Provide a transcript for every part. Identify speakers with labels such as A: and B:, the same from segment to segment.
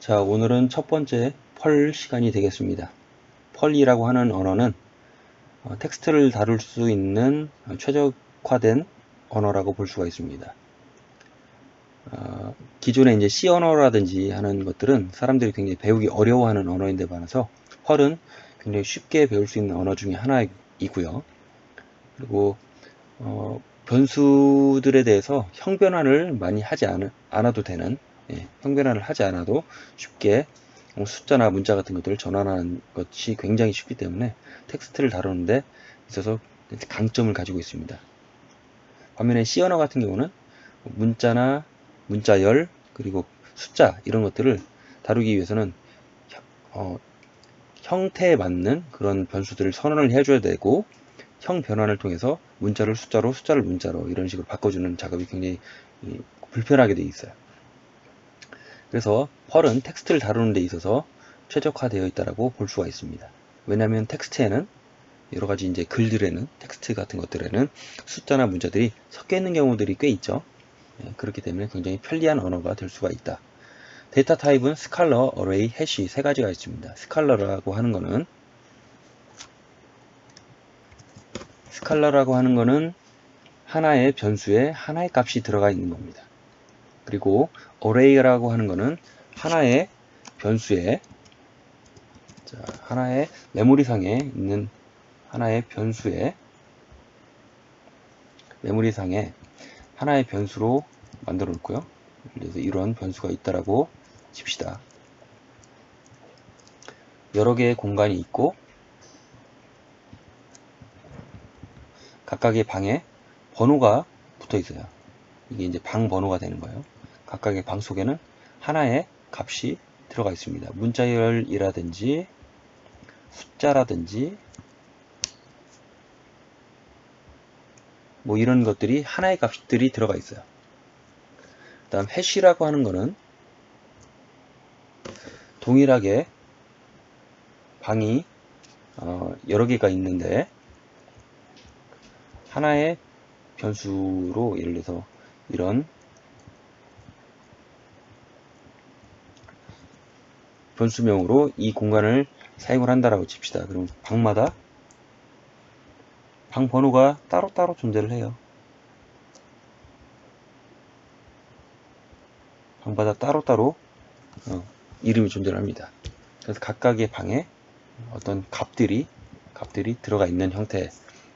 A: 자, 오늘은 첫 번째 펄 시간이 되겠습니다. 펄이라고 하는 언어는 텍스트를 다룰 수 있는 최적화된 언어라고 볼 수가 있습니다. 기존의 이제 C 언어라든지 하는 것들은 사람들이 굉장히 배우기 어려워하는 언어인데 반해서 펄은 굉장히 쉽게 배울 수 있는 언어 중에 하나이고요. 그리고 변수들에 대해서 형변환을 많이 하지 않아도 되는, 형변환을 하지 않아도 쉽게 숫자나 문자 같은 것들을 전환하는 것이 굉장히 쉽기 때문에 텍스트를 다루는데 있어서 강점을 가지고 있습니다. 반면에 C 언어 같은 경우는 문자나 문자열 그리고 숫자 이런 것들을 다루기 위해서는 형태에 맞는 그런 변수들을 선언을 해줘야 되고, 형 변환을 통해서 문자를 숫자로, 숫자를 문자로 이런 식으로 바꿔주는 작업이 굉장히 불편하게 되어 있어요. 그래서 펄은 텍스트를 다루는 데 있어서 최적화되어 있다고 볼 수가 있습니다. 왜냐하면 텍스트에는 여러가지 이제 글들에는, 텍스트 같은 것들에는 숫자나 문자들이 섞여 있는 경우들이 꽤 있죠. 그렇기 때문에 굉장히 편리한 언어가 될 수가 있다. 데이터 타입은 스칼러, 어레이, 해시 세 가지가 있습니다. 스칼러라고 하는 거는 하나의 변수에 하나의 값이 들어가 있는 겁니다. 그리고 어레이라고 하는 거는 하나의 변수에, 하나의 메모리상에 있는 하나의 변수에, 메모리상에 하나의 변수로 만들어 놓고요. 그래서 이런 변수가 있다라고 칩시다. 여러 개의 공간이 있고 각각의 방에 번호가 붙어 있어요. 이게 이제 방 번호가 되는 거예요. 각각의 방 속에는 하나의 값이 들어가 있습니다. 문자열이라든지 숫자라든지 뭐 이런 것들이 하나의 값들이 들어가 있어요. 그 다음 해시라고 하는 거는 동일하게 방이 여러 개가 있는데 하나의 변수로, 예를 들어서 이런 변수명으로 이 공간을 사용을 한다라고 칩시다. 그럼 방마다 방 번호가 따로따로 존재를 해요. 방마다 따로따로 이름이 존재합니다. 그래서 각각의 방에 어떤 값들이 들어가 있는 형태,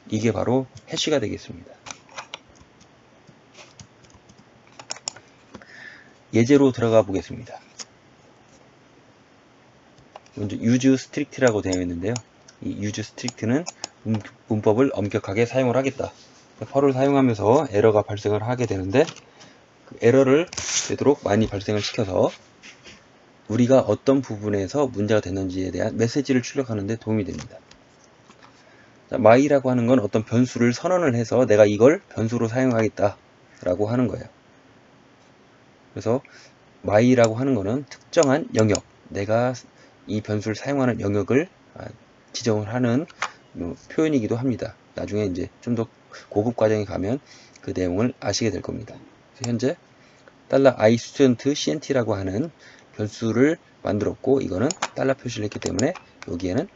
A: 이게 바로 해시가 되겠습니다. 예제로 들어가 보겠습니다. 먼저 use strict라고 되어 있는데요. 이 use strict는 문법을 엄격하게 사용을 하겠다. 펄을 사용하면서 에러가 발생을 하게 되는데, 그 에러를 되도록 많이 발생을 시켜서 우리가 어떤 부분에서 문제가 됐는지에 대한 메시지를 출력하는 데 도움이 됩니다. my라고 하는 건 어떤 변수를 선언을 해서 내가 이걸 변수로 사용하겠다 라고 하는 거예요. 그래서 my라고 하는 거는 특정한 영역, 내가 이 변수를 사용하는 영역을 지정을 하는 표현이기도 합니다. 나중에 이제 좀 더 고급 과정에 가면 그 내용을 아시게 될 겁니다. 현재 $iStudentCNT라고 하는 변수를 만들었고, 이거는 달러 표시를 했기 때문에 여기에는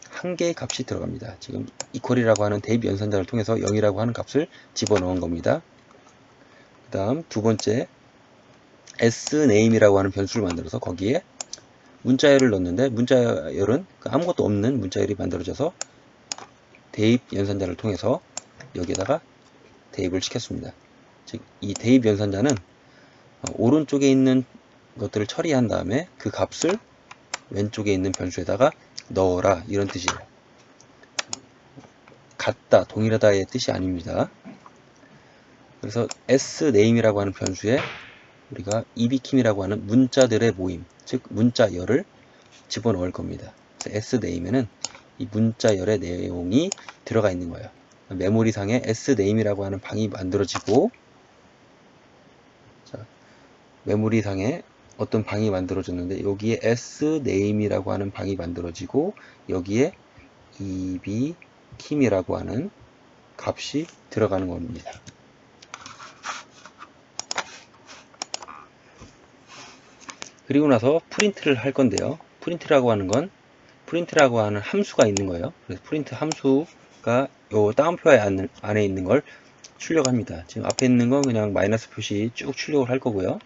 A: 한 개의 값이 들어갑니다. 지금 equal이라고 하는 대입 연산자를 통해서 0이라고 하는 값을 집어넣은 겁니다. 그 다음 두 번째 sName이라고 하는 변수를 만들어서 거기에 문자열을 넣었는데, 문자열은 아무것도 없는 문자열이 만들어져서 대입 연산자를 통해서 여기에다가 대입을 시켰습니다. 즉, 이 대입 연산자는 오른쪽에 있는 것들을 처리한 다음에 그 값을 왼쪽에 있는 변수에다가 넣어라, 이런 뜻이에요. 같다, 동일하다의 뜻이 아닙니다. 그래서 sName이라고 하는 변수에 우리가 ebkim이라고 하는 문자들의 모임, 즉 문자열을 집어넣을 겁니다. 그래서 sName에는 이 문자열의 내용이 들어가 있는 거예요. 메모리상에 sName이라고 하는 방이 만들어지고, 메모리상에 어떤 방이 만들어졌는데 여기에 sName이라고 하는 방이 만들어지고 여기에 ebkim이라고 하는 값이 들어가는 겁니다. 그리고 나서 프린트를 할 건데요. 프린트라고 하는 함수가 있는 거예요. 그래서 프린트 함수가 요 다운표 안에 있는 걸 출력합니다. 지금 앞에 있는 건 그냥 마이너스 표시 쭉 출력을 할 거고요.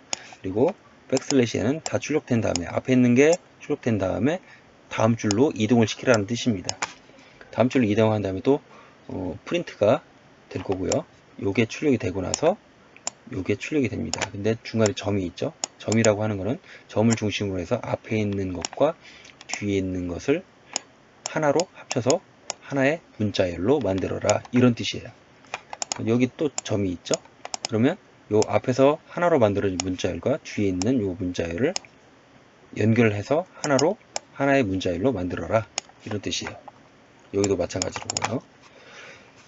A: 그리고 백슬래시에는 다 출력된 다음에 앞에 있는 게 출력된 다음에 다음 줄로 이동을 시키라는 뜻입니다. 다음 줄로 이동한 다음에 또 프린트가 될 거고요. 요게 출력이 되고 나서 요게 출력이 됩니다. 근데 중간에 점이 있죠. 점이라고 하는 거는 점을 중심으로 해서 앞에 있는 것과 뒤에 있는 것을 하나로 합쳐서 하나의 문자열로 만들어라, 이런 뜻이에요. 여기 또 점이 있죠. 그러면 요 앞에서 하나로 만들어진 문자열과 뒤에 있는 요 문자열을 연결해서 하나의 문자열로 만들어라, 이런 뜻이에요. 여기도 마찬가지로고요.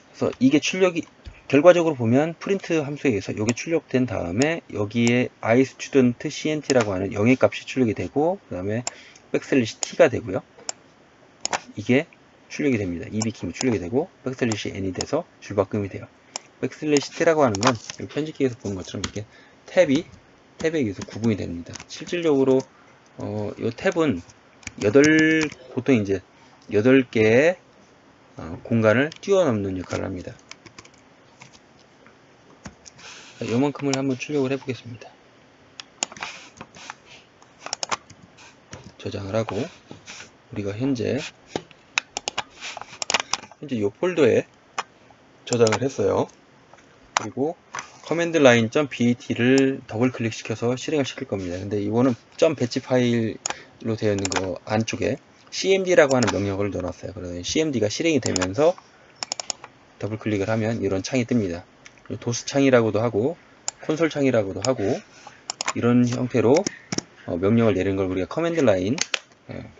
A: 그래서 이게 결과적으로 보면 프린트 함수에 의해서 이게 출력된 다음에 여기에 iStudentCNT라고 하는 영의 값이 출력이 되고, 그 다음에 백슬래시 t가 되고요. 이게 출력이 됩니다. EB킴이 출력이 되고 백슬래시 n이 돼서 줄바꿈이 돼요. 백슬래시 t라고 하는 건 편집기에서 보는 것처럼 이렇게 탭에 의해서 구분이 됩니다. 실질적으로 이 탭은 보통 이제 8개의 공간을 뛰어넘는 역할을 합니다. 요만큼을 한번 출력을 해 보겠습니다. 저장을 하고, 우리가 현재 이 폴더에 저장을 했어요. 그리고 커맨드 라인 .bat를 더블 클릭시켜서 실행을 시킬 겁니다. 근데 이거는 .batch 파일로 되어 있는 거 안쪽에 cmd라고 하는 명령어를 넣어놨어요. 그래서 cmd가 실행이 되면서 더블 클릭을 하면 이런 창이 뜹니다. 도스 창이라고도 하고 콘솔 창이라고도 하고, 이런 형태로 명령을 내리는 걸 우리가 커맨드 라인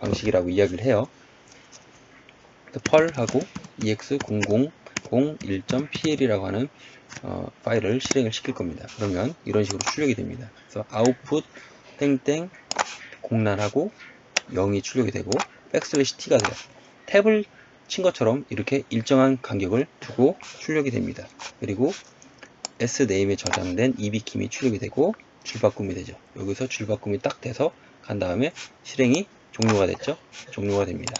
A: 방식이라고 이야기를 해요. 펄하고 ex0001.pl이라고 하는 파일을 실행을 시킬 겁니다. 그러면 이런 식으로 출력이 됩니다. 그래서 output 땡땡 공란하고 0이 출력이 되고 백슬래시 t가 돼요. 탭을 친 것처럼 이렇게 일정한 간격을 두고 출력이 됩니다. 그리고 sname에 저장된 EB킴이 출력이 되고 줄바꿈이 되죠. 여기서 줄바꿈이 딱 돼서 간 다음에 실행이 종료가 됐죠. 종료가 됩니다.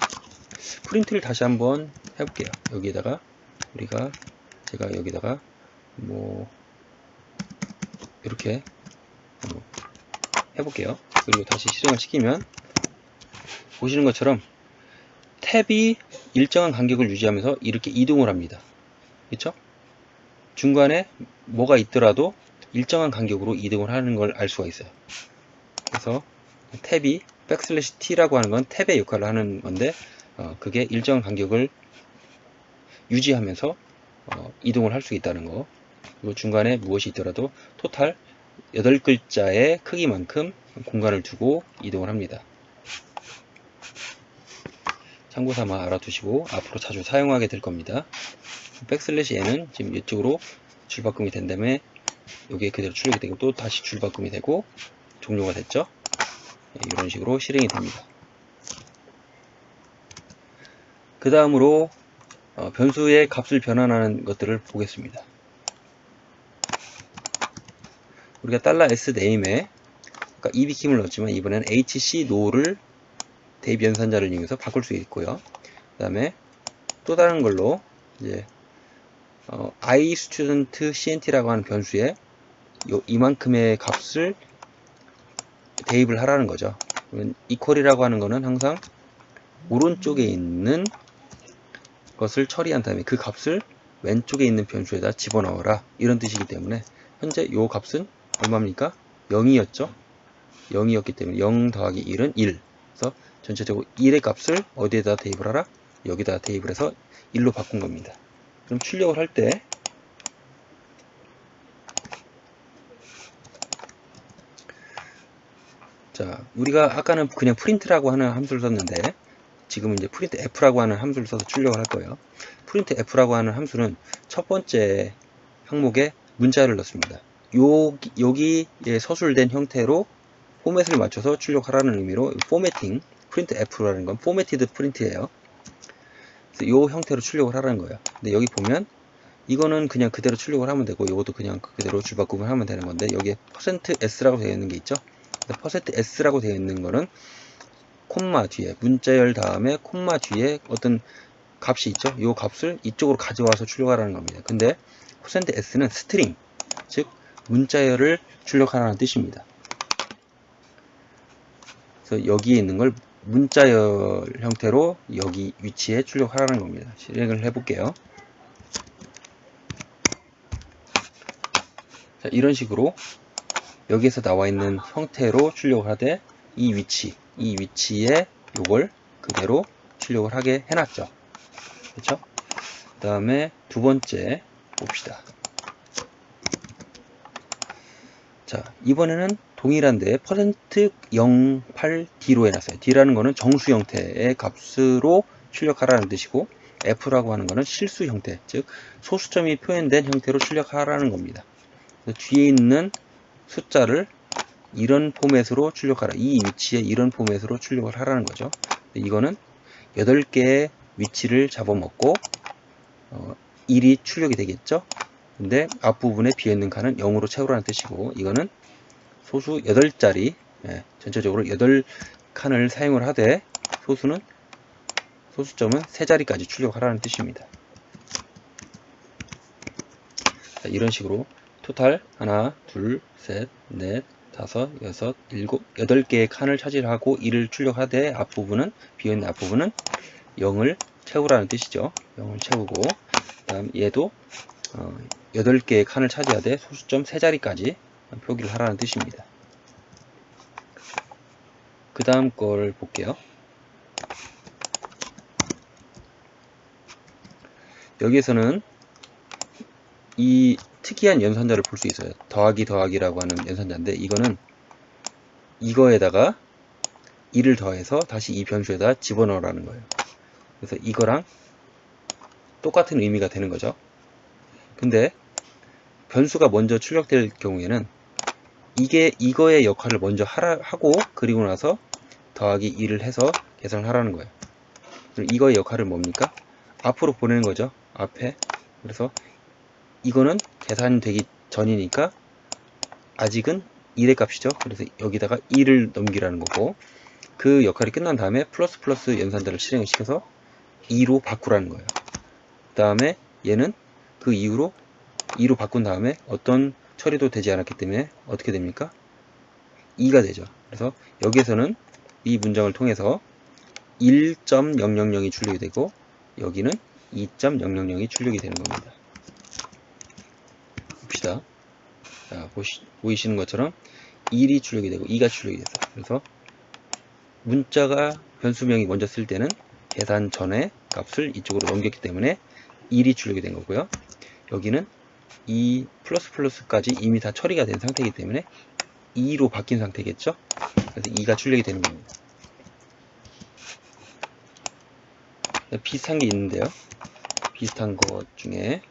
A: 프린트를 다시 한번 해볼게요. 여기에다가 제가 여기다가 이렇게 해볼게요. 그리고 다시 실행을 시키면 보시는 것처럼 탭이 일정한 간격을 유지하면서 이렇게 이동을 합니다. 그렇죠? 중간에 뭐가 있더라도 일정한 간격으로 이동을 하는 걸 알 수가 있어요. 그래서 탭이 백슬래시 t라고 하는 건 탭의 역할을 하는 건데, 그게 일정한 간격을 유지하면서 이동을 할 수 있다는 거. 그리고 중간에 무엇이 있더라도 토탈 8글자의 크기만큼 공간을 두고 이동을 합니다. 참고삼아 알아두시고 앞으로 자주 사용하게 될 겁니다. 백슬래시 n은 지금 이쪽으로 줄바꿈이 된 다음에 여기에 그대로 출력이 되고 또 다시 줄바꿈이 되고 종료가 됐죠. 이런 식으로 실행이 됩니다. 그 다음으로 변수의 값을 변환하는 것들을 보겠습니다. 우리가 $sname에 아까 EB킴을 넣었지만 이번에는 hcno를 대입 연산자를 이용해서 바꿀 수 있고요. 그 다음에 또 다른 걸로 이제 iStudentCNT라고 하는 변수에 이만큼의 값을 대입을 하라는 거죠. equal이라고 하는 거는 항상 오른쪽에 있는 것을 처리한 다음에 그 값을 왼쪽에 있는 변수에다 집어넣어라, 이런 뜻이기 때문에 현재 이 값은 얼마입니까? 0이었죠. 0이었기 때문에 0 더하기 1은 1. 그래서 전체적으로 1의 값을 어디에다 대입을 하라? 여기다 대입을 해서 1로 바꾼 겁니다. 그럼 출력을 할 때 자, 우리가 아까는 그냥 프린트라고 하는 함수를 썼는데 지금은 이제 printf라고 하는 함수를 써서 출력을 할 거예요. printf라고 하는 함수는 첫 번째 항목에 문자를 넣습니다. 여기에 서술된 형태로 포맷을 맞춰서 출력하라는 의미로 포매팅, printf라는 건 formatted print예요. 그래서 이 형태로 출력을 하라는 거예요. 근데 여기 보면 이거는 그냥 그대로 출력을 하면 되고 이것도 그냥 그대로 줄바꿈을 하면 되는 건데, 여기에 %s라고 되어 있는 게 있죠. %s라고 되어 있는 거는 콤마 뒤에, 문자열 다음에 콤마 뒤에 어떤 값이 있죠. 이 값을 이쪽으로 가져와서 출력하라는 겁니다. 근데 %s는 스트링, 즉 문자열을 출력하라는 뜻입니다. 그래서 여기에 있는 걸 문자열 형태로 여기 위치에 출력하라는 겁니다. 실행을 해볼게요. 자, 이런 식으로 여기에서 나와 있는 형태로 출력을 하되 이 위치에 요걸 그대로 출력을 하게 해놨죠. 그렇죠? 그 다음에 두 번째 봅시다. 자, 이번에는 동일한데 %08D로 해놨어요. D라는 거는 정수 형태의 값으로 출력하라는 뜻이고, F라고 하는 거는 실수 형태, 즉 소수점이 표현된 형태로 출력하라는 겁니다. 뒤에 있는 숫자를 이런 포맷으로 출력하라. 이 위치에 이런 포맷으로 출력을 하라는 거죠. 이거는 8개의 위치를 잡아먹고 1이 출력이 되겠죠. 근데 앞부분에 비어있는 칸은 0으로 채우라는 뜻이고, 이거는 소수 8자리, 전체적으로 8칸을 사용을 하되 소수점은 3자리까지 출력하라는 뜻입니다. 자, 이런 식으로 토탈 하나, 둘, 셋, 넷, 다섯, 여섯, 일곱, 8개의 칸을 차지하고 1을 출력하되 비어있는 앞부분은 0을 채우라는 뜻이죠. 0을 채우고, 그 다음 얘도 8개의 칸을 차지하되 소수점 3자리까지 표기를 하라는 뜻입니다. 그 다음 걸 볼게요. 여기에서는 이 특이한 연산자를 볼 수 있어요. 더하기라고 하는 연산자인데, 이거는 이거에다가 1을 더해서 다시 이 변수에다 집어넣으라는 거예요. 그래서 이거랑 똑같은 의미가 되는 거죠. 근데 변수가 먼저 출력될 경우에는 이거의 역할을 먼저 하고, 그리고 나서 더하기 1을 해서 계산을 하라는 거예요. 그럼 이거의 역할은 뭡니까? 앞으로 보내는 거죠. 앞에. 그래서 이거는 계산되기 전이니까 아직은 1의 값이죠. 그래서 여기다가 1을 넘기라는 거고, 그 역할이 끝난 다음에 플러스 연산자를 실행을 시켜서 2로 바꾸라는 거예요. 그 다음에 얘는 그 이후로 2로 바꾼 다음에 어떤 처리도 되지 않았기 때문에 어떻게 됩니까? 2가 되죠. 그래서 여기에서는 이 문장을 통해서 1.000이 출력이 되고, 여기는 2.000이 출력이 되는 겁니다. 봅시다. 자, 보이시는 것처럼 1이 출력이 되고 2가 출력이 됐어요. 그래서 문자가 변수명이 먼저 쓸 때는 계산 전에 값을 이쪽으로 넘겼기 때문에 1이 출력이 된 거고요. 여기는 이 플러스까지 이미 다 처리가 된 상태이기 때문에 2로 바뀐 상태겠죠. 그래서 2가 출력이 되는 겁니다. 비슷한 게 있는데요. 비슷한 것 중에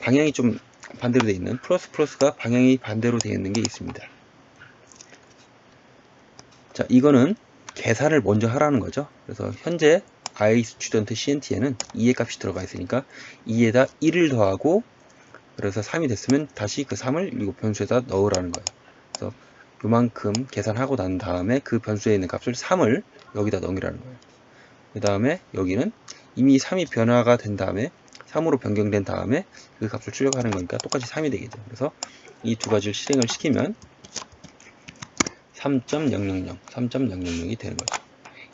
A: 방향이 좀 반대로 되어 있는, 플러스가 방향이 반대로 되어 있는 게 있습니다. 자, 이거는 계산을 먼저 하라는 거죠. 그래서 현재 iStudent CNT에는 2의 값이 들어가 있으니까 2에다 1을 더하고, 그래서 3이 됐으면 다시 그 3을 이 변수에다 넣으라는 거예요. 그래서 요만큼 계산하고 난 다음에 그 변수에 있는 값을 3을 여기다 넣으라는 거예요. 그 다음에 여기는 이미 3이 변화가 된 다음에 3으로 변경된 다음에 그 값을 출력하는 거니까 똑같이 3이 되겠죠. 그래서 이 두 가지를 실행을 시키면 3.000이 되는 거죠.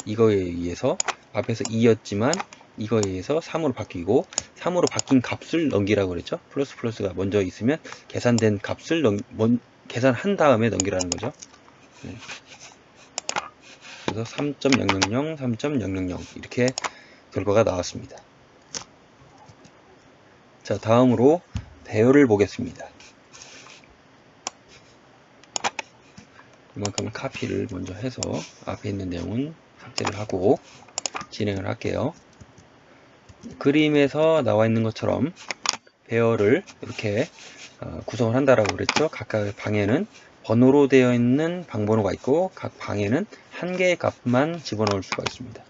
A: 이거에 의해서 앞에서 2였지만 이거에 의해서 3으로 바뀌고, 3으로 바뀐 값을 넘기라고 그랬죠. 플러스가 먼저 있으면 계산된 값을 계산한 다음에 넘기라는 거죠. 네. 그래서 3.000 이렇게 결과가 나왔습니다. 자, 다음으로 배열을 보겠습니다. 이만큼 카피를 먼저 해서 앞에 있는 내용은 삭제를 하고 진행을 할게요. 그림에서 나와 있는 것처럼 배열을 이렇게 구성을 한다라고 그랬죠. 각각의 방에는 번호로 되어 있는 방번호가 있고, 각 방에는 한 개의 값만 집어넣을 수가 있습니다.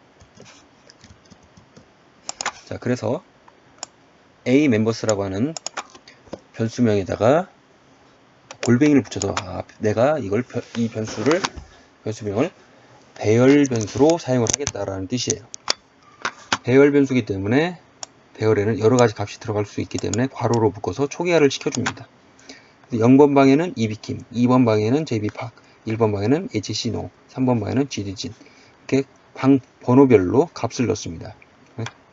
A: 자, 그래서 A 멤버스라고 하는 변수명에다가 골뱅이를 붙여서 내가 이 변수명을 배열 변수로 사용을 하겠다라는 뜻이에요. 배열 변수이기 때문에 배열에는 여러 가지 값이 들어갈 수 있기 때문에 괄호로 묶어서 초기화를 시켜줍니다. 0번 방에는 EBKIM, 2번 방에는 JBPAK, 1번 방에는 HCNO, 3번 방에는 GDGIN. 이렇게 방 번호별로 값을 넣습니다.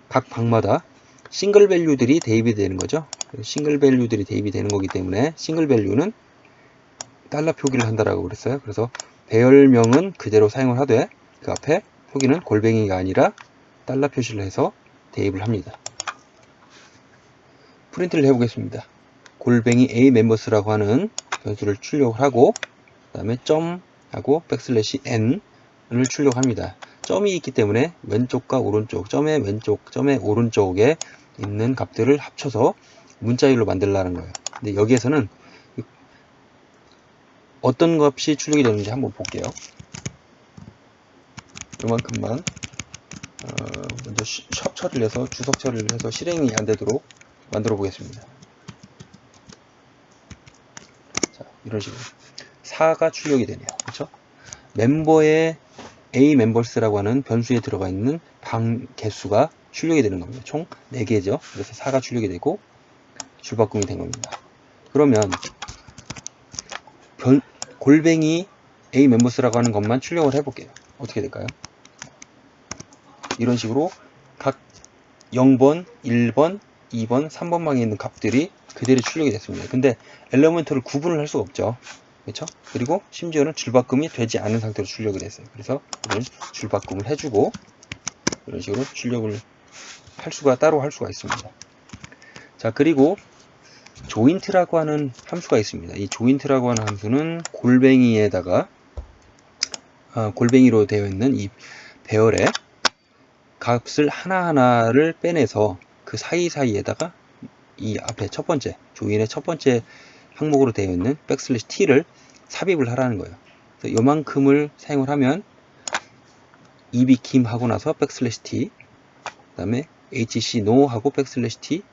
A: 각 방마다 싱글 밸류들이 대입이 되는 거죠. 싱글 밸류들이 대입이 되는 거기 때문에 싱글 밸류는 달러 표기를 한다라고 그랬어요. 그래서 배열명은 그대로 사용을 하되 그 앞에 표기는 골뱅이가 아니라 달러 표시를 해서 대입을 합니다. 프린트를 해보겠습니다. 골뱅이 A 멤버스라고 하는 변수를 출력을 하고 그 다음에 점하고 백슬래시 n을 출력합니다. 점이 있기 때문에 왼쪽과 오른쪽, 점의 왼쪽, 점의 오른쪽에 있는 값들을 합쳐서 문자열로 만들라는 거예요. 근데 여기에서는 어떤 값이 출력이 되는지 한번 볼게요. 요만큼만 먼저 샵 처리를 해서 주석 처리를 해서 실행이 안 되도록 만들어 보겠습니다. 자, 이런 식으로 4가 출력이 되네요. 그렇죠? 멤버의 A 멤버스라고 하는 변수에 들어가 있는 방 개수가 출력이 되는 겁니다. 총 4개죠. 그래서 4가 출력이 되고 줄바꿈이 된 겁니다. 그러면 골뱅이 A 멤버스라고 하는 것만 출력을 해볼게요. 어떻게 될까요? 이런 식으로 각 0번, 1번, 2번, 3번 방에 있는 값들이 그대로 출력이 됐습니다. 근데 엘리먼트를 구분을 할 수가 없죠. 그렇죠? 그리고 심지어는 줄바꿈이 되지 않은 상태로 출력이 됐어요. 그래서 이걸 줄바꿈을 해주고 이런 식으로 출력을 따로 할 수가 있습니다. 자, 그리고 조인트라고 하는 함수가 있습니다. 이 조인트라고 하는 함수는 골뱅이에다가 골뱅이로 되어 있는 이 배열의 값을 하나하나를 빼내서 그 사이사이에다가 이 앞에 첫 번째 조인의 첫 번째 항목으로 되어 있는 백슬래시 t를 삽입을 하라는 거예요. 그래서 요만큼을 사용을 하면 EBKIM 하고 나서 백슬래시 t, 그 다음에 HCNO 하고 백슬래시 t,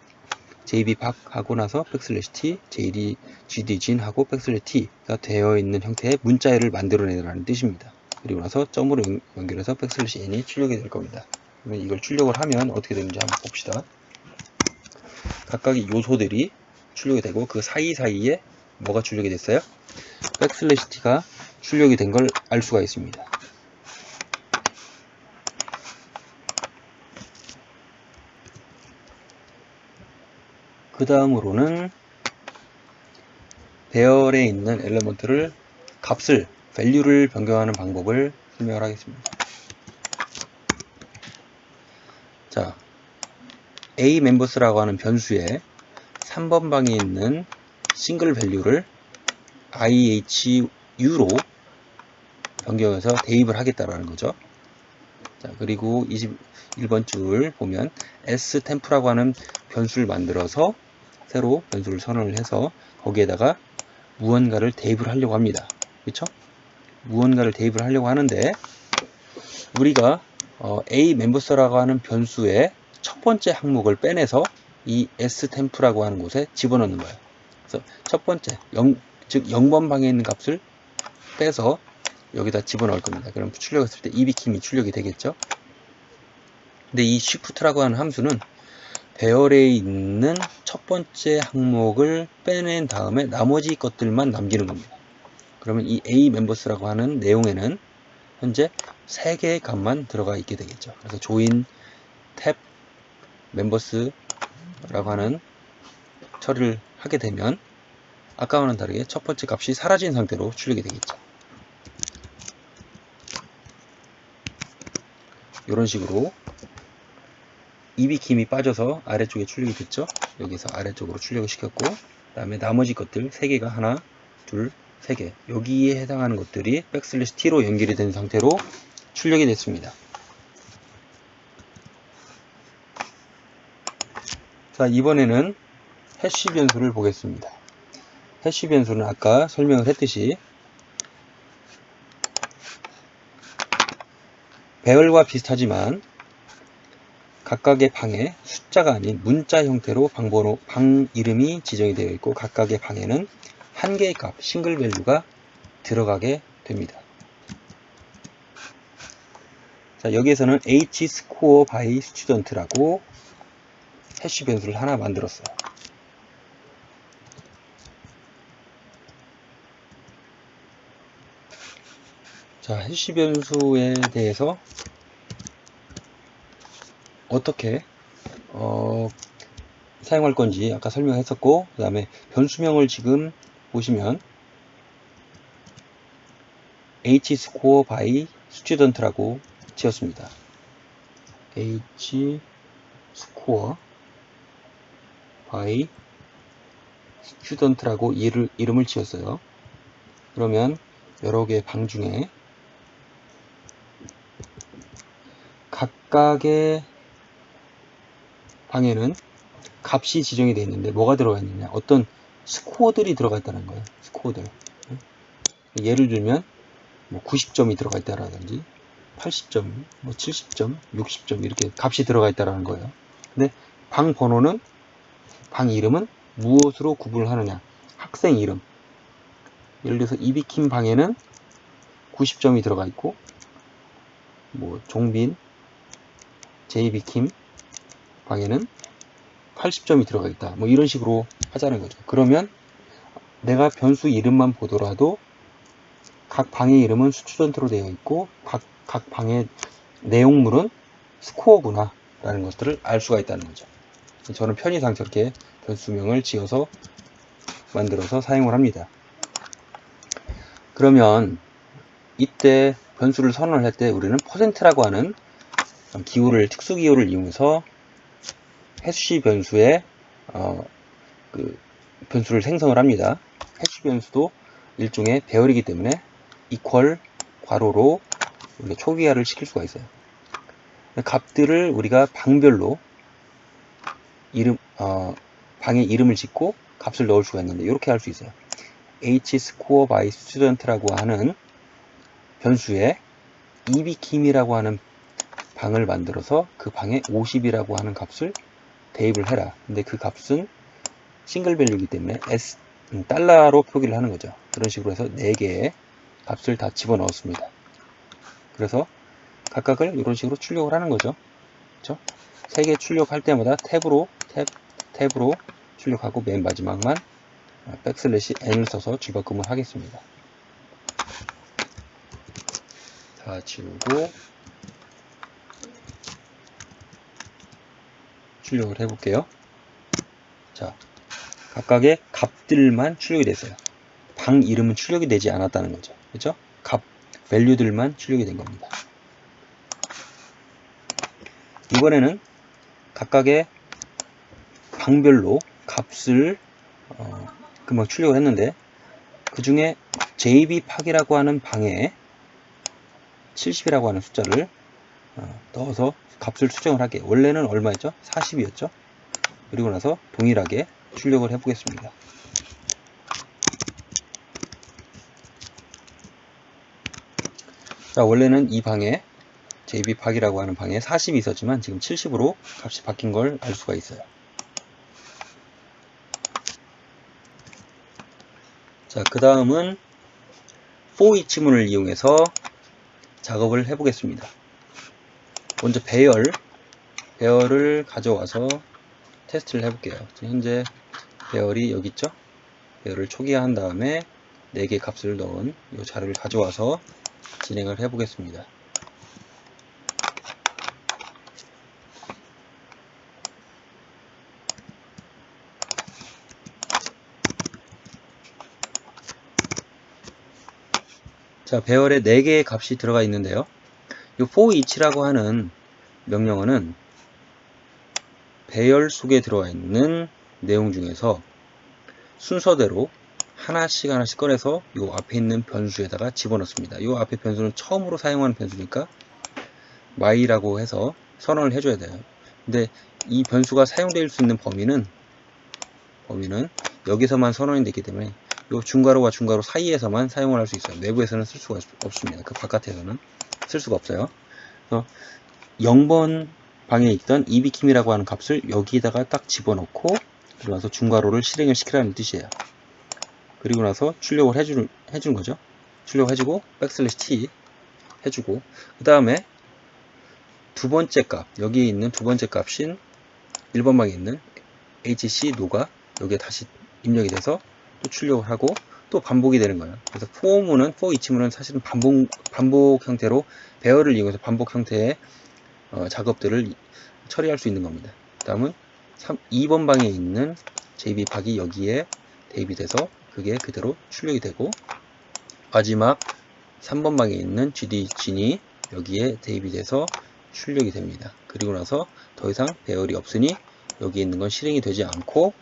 A: JBPAK 하고 나서 백슬래시 t, GDGIN 하고 백슬래시 t가 되어 있는 형태의 문자열을 만들어내라는 뜻입니다. 그리고 나서 점으로 연결해서 백슬래시 n이 출력이 될 겁니다. 그러면 이걸 출력을 하면 어떻게 되는지 한번 봅시다. 각각의 요소들이 출력이 되고 그 사이사이에 뭐가 출력이 됐어요? 백슬래시 t가 출력이 된 걸 알 수가 있습니다. 그 다음으로는 배열에 있는 엘리먼트를 값을 value를 변경하는 방법을 설명을 하겠습니다. 자, A 멤버스라고 하는 변수에 3번 방에 있는 싱글 밸류를 IHU로 변경해서 대입을 하겠다라는 거죠. 자, 그리고 21번 줄 보면 sTemp라고 하는 변수를 만들어서 새로 변수를 선언을 해서 거기에다가 무언가를 대입을 하려고 합니다. 그렇죠? 무언가를 대입을 하려고 하는데 우리가 A 멤버스라고 하는 변수의 첫 번째 항목을 빼내서 이 sTemp라고 하는 곳에 집어넣는 거예요. 그래서 첫 번째 즉 0번 방에 있는 값을 빼서 여기다 집어넣을 겁니다. 그럼 출력했을 때 EBKIM이 출력이 되겠죠. 근데 이 shift라고 하는 함수는 배열에 있는 첫 번째 항목을 빼낸 다음에 나머지 것들만 남기는 겁니다. 그러면 이 A 멤버스라고 하는 내용에는 현재 3개의 값만 들어가 있게 되겠죠. 그래서 join, 탭, 멤버스라고 하는 처리를 하게 되면 아까와는 다르게 첫 번째 값이 사라진 상태로 출력이 되겠죠. 이런 식으로 EBKIM이 빠져서 아래쪽에 출력이 됐죠. 여기서 아래쪽으로 출력을 시켰고 그 다음에 나머지 것들 3개가 하나, 둘, 3개 여기에 해당하는 것들이 백슬래시 t로 연결이 된 상태로 출력이 됐습니다. 자, 이번에는 해시 변수를 보겠습니다. 해시 변수는 아까 설명을 했듯이 배열과 비슷하지만 각각의 방에 숫자가 아닌 문자 형태로 방 이름이 지정이 되어 있고 각각의 방에는 한 개의 값, 싱글 밸류가 들어가게 됩니다. 자, 여기에서는 h score by student라고 해시 변수를 하나 만들었어요. 자, 해시 변수에 대해서 어떻게 사용할 건지 아까 설명했었고, 그 다음에 변수명을 지금 보시면 h score by student라고 지었습니다. h score by student라고 이름을 지었어요. 그러면 여러 개의 방 중에 각각의 방에는 값이 지정이 되어 있는데 뭐가 들어가 있느냐, 어떤 스코어들이 들어가 있다는 거예요. 스코어들. 예를 들면 뭐 90점이 들어가 있다라든지 80점, 뭐 70점, 60점 이렇게 값이 들어가 있다라는 거예요. 근데 방 번호는, 방 이름은 무엇으로 구분을 하느냐, 학생 이름. 예를 들어서 이비킴 방에는 90점이 들어가 있고, 뭐 종빈, 제이비킴 방에는 80점이 들어가 있다. 뭐 이런 식으로 하자는 거죠. 그러면 내가 변수 이름만 보더라도 각 방의 이름은 스튜던트로 되어 있고 각 방의 내용물은 스코어구나 라는 것들을 알 수가 있다는 거죠. 저는 편의상 저렇게 변수명을 지어서 만들어서 사용을 합니다. 그러면 이때 변수를 선언을 할 때 우리는 %라고 하는 기호를, 특수 기호를 이용해서 해시 변수의 변수를 생성을 합니다. 해시 변수도 일종의 배열이기 때문에 equal 괄호로 우리가 초기화를 시킬 수가 있어요. 값들을 우리가 방별로 방의 이름을 짓고 값을 넣을 수가 있는데 이렇게 할 수 있어요. h score by student라고 하는 변수에 이비킴이라고 하는 방을 만들어서 그 방에 50이라고 하는 값을 대입을 해라. 근데 그 값은 싱글 밸류이기 때문에 달러로 표기를 하는 거죠. 그런 식으로 해서 4개의 값을 다 집어넣었습니다. 그래서 각각을 이런 식으로 출력을 하는 거죠. 그렇죠? 3개 출력할 때마다 탭으로 출력하고 맨 마지막만 백슬래시 n을 써서 줄바꿈을 하겠습니다. 다 지우고 출력을 해볼게요. 자, 각각의 값들만 출력이 됐어요. 방 이름은 출력이 되지 않았다는 거죠. 그렇죠? 값, 밸류들만 출력이 된 겁니다. 이번에는 각각의 방별로 값을 금방 출력을 했는데, 그 중에 JB팍이라고 하는 방에 70이라고 하는 숫자를 넣어서 값을 수정을 하게. 원래는 얼마였죠? 40이었죠? 그리고 나서 동일하게 출력을 해보겠습니다. 자, 원래는 이 방에 JB팍이라고 하는 방에 40이 있었지만 지금 70으로 값이 바뀐 걸 알 수가 있어요. 자, 그 다음은 for each 문을 이용해서 작업을 해보겠습니다. 먼저 배열을 가져와서 테스트를 해볼게요. 현재 배열이 여기 있죠? 배열을 초기화한 다음에 4개 값을 넣은 이 자료를 가져와서 진행을 해보겠습니다. 자, 배열에 4개의 값이 들어가 있는데요. 이 for each라고 하는 명령어는 배열 속에 들어가 있는 내용 중에서 순서대로 하나씩 꺼내서 이 앞에 있는 변수에다가 집어넣습니다. 이 앞에 변수는 처음으로 사용하는 변수니까 my라고 해서 선언을 해줘야 돼요. 근데 이 변수가 사용될 수 있는 범위는 여기서만 선언이 되기 때문에 이 중괄호와 중괄호 사이에서만 사용을 할 수 있어요. 내부에서는 쓸 수가 없습니다. 그 바깥에서는 쓸 수가 없어요. 그래서 0번 방에 있던 이비킴이라고 하는 값을 여기다가 딱 집어넣고 그러면서 중괄호를 실행을 시키라는 뜻이에요. 그리고 나서 출력을 해주는 거죠. 출력해주고 백슬래시 T 해주고, 그 다음에 두 번째 값, 여기 있는 두 번째 값인 1번 방에 있는 HC 노가 여기에 다시 입력이 돼서 또 출력을 하고 또 반복이 되는 거예요. 그래서 for each문은 사실은 반복 형태로 배열을 이용해서 반복 형태의 작업들을 처리할 수 있는 겁니다. 다음은 2번 방에 있는 JB 박이 여기에 대입이 돼서 그게 그대로 출력이 되고, 마지막 3번 방에 있는 GD 진이 여기에 대입이 돼서 출력이 됩니다. 그리고 나서 더 이상 배열이 없으니 여기 있는 건 실행이 되지 않고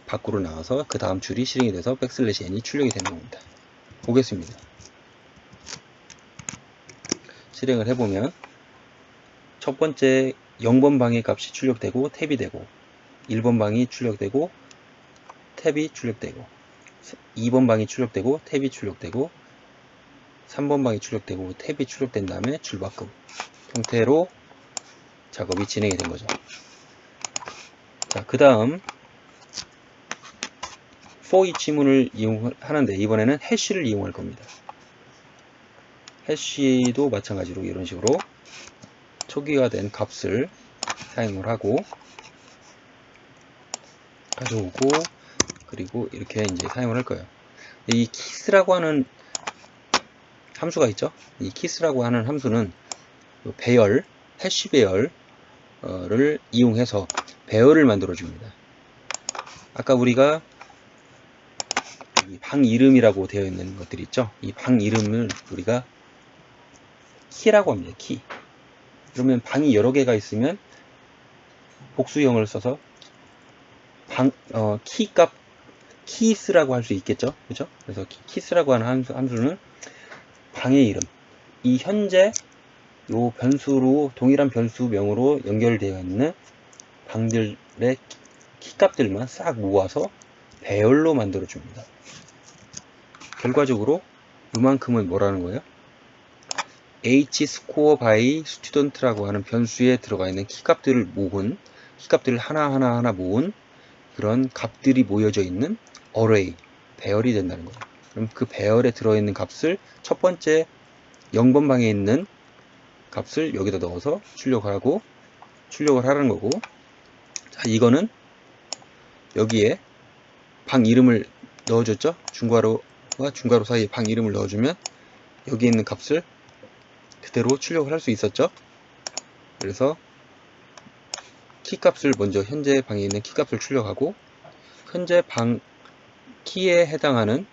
A: 밖으로 나와서 그 다음 줄이 실행이 돼서 백슬래시 n이 출력이 되는 겁니다. 보겠습니다. 실행을 해보면 첫 번째 0번 방의 값이 출력되고 탭이 되고, 1번 방이 출력되고 탭이 출력되고, 2번 방이 출력되고 탭이 출력되고, 3번 방이 출력되고 탭이 출력된 다음에 줄바꿈 형태로 작업이 진행이 된 거죠. 자, 그 다음 for each문을 이용하는데 이번에는 해시를 이용할 겁니다. 해시도 마찬가지로 이런 식으로 초기화된 값을 사용을 하고 가져오고, 그리고 이렇게 이제 사용을 할 거예요. 이 kiss라고 하는 함수가 있죠. 이 kiss라고 하는 함수는 배열, 해시 배열을 이용해서 배열을 만들어 줍니다. 아까 우리가 이 방 이름이라고 되어 있는 것들이 있죠. 이 방 이름을 우리가 키라고 합니다. 키. 그러면 방이 여러 개가 있으면 복수형을 써서 키값 키스라고 할 수 있겠죠. 그죠? 그래서 키스라고 하는 함수는 방의 이름, 이 현재 요 변수로 동일한 변수명으로 연결되어 있는 방들의 키값들만 싹 모아서 배열로 만들어 줍니다. 결과적으로 이만큼은 뭐라는 거예요? hscore by student라고 하는 변수에 들어가 있는 키값들을 하나하나 모은 그런 값들이 모여져 있는 array, 배열이 된다는 거예요. 그럼 그 배열에 들어있는 값을 첫 번째 0번 방에 있는 값을 여기다 넣어서 출력을 하라는 거고, 자, 이거는 여기에 방 이름을 넣어줬죠. 중괄호와 중괄호 사이에 방 이름을 넣어주면 여기 있는 값을 그대로 출력을 할 수 있었죠. 그래서 키값을 먼저 현재 방에 있는 키값을 출력하고, 현재 방 키에 해당하는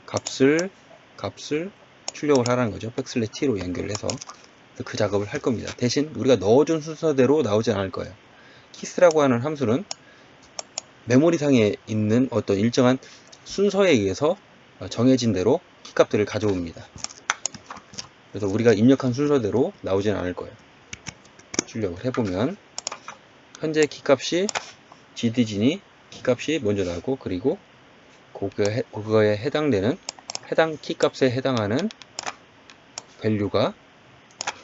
A: 값을 출력을 하라는 거죠. 백슬래시 t로 연결해서 그 작업을 할 겁니다. 대신 우리가 넣어준 순서대로 나오진 않을 거예요. kiss라고 하는 함수는 메모리상에 있는 어떤 일정한 순서에 의해서 정해진 대로 키값들을 가져옵니다. 그래서 우리가 입력한 순서대로 나오진 않을 거예요. 출력을 해보면 현재 키값이 GD진이 키값이 먼저 나오고, 그리고 그거에 해당되는 해당 키값에 해당하는 밸류가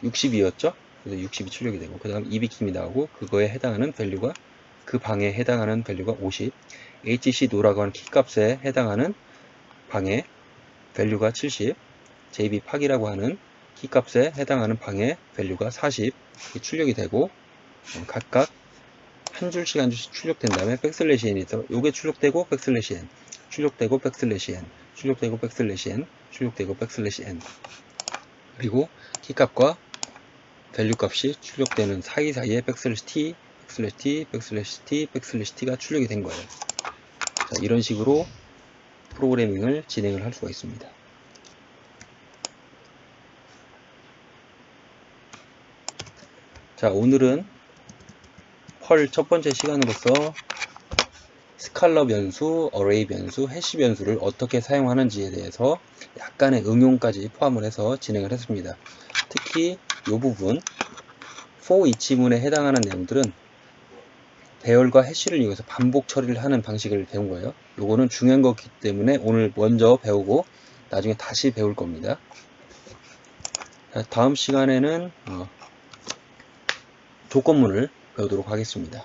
A: 60이었죠. 그래서 60이 출력이 되고, 그 다음 EB킴이 나오고 그거에 해당하는 밸류가, 그 방에 해당하는 밸류가 50, HC 노라고 하는 키값에 해당하는 방의 밸류가 70, JB 팍이라고 하는 키값에 해당하는 방의 밸류가 40 출력이 되고, 각각 한 줄씩 한 줄씩 출력된 다음에 백슬래시 n이 있어. 요게 출력되고 백슬래시 n, 출력되고 백슬래시 n, 출력되고 백슬래시 n, 출력되고 백슬래시 n, 그리고 키값과 밸류 값이 출력되는 사이사이에 백슬래시 t, 백슬래시 t, 백슬래시 t, 백슬래시 t가 출력이 된 거예요. 자, 이런 식으로 프로그래밍을 진행을 할 수가 있습니다. 자, 오늘은 펄 첫 번째 시간으로서 스칼러 변수, 어레이 변수, 해시 변수를 어떻게 사용하는지에 대해서 약간의 응용까지 포함을 해서 진행을 했습니다. 특히 이 부분 for each문에 해당하는 내용들은 배열과 해시를 이용해서 반복 처리를 하는 방식을 배운 거예요. 요거는 중요한 거기 때문에 오늘 먼저 배우고 나중에 다시 배울 겁니다. 다음 시간에는 조건문을 배우도록 하겠습니다.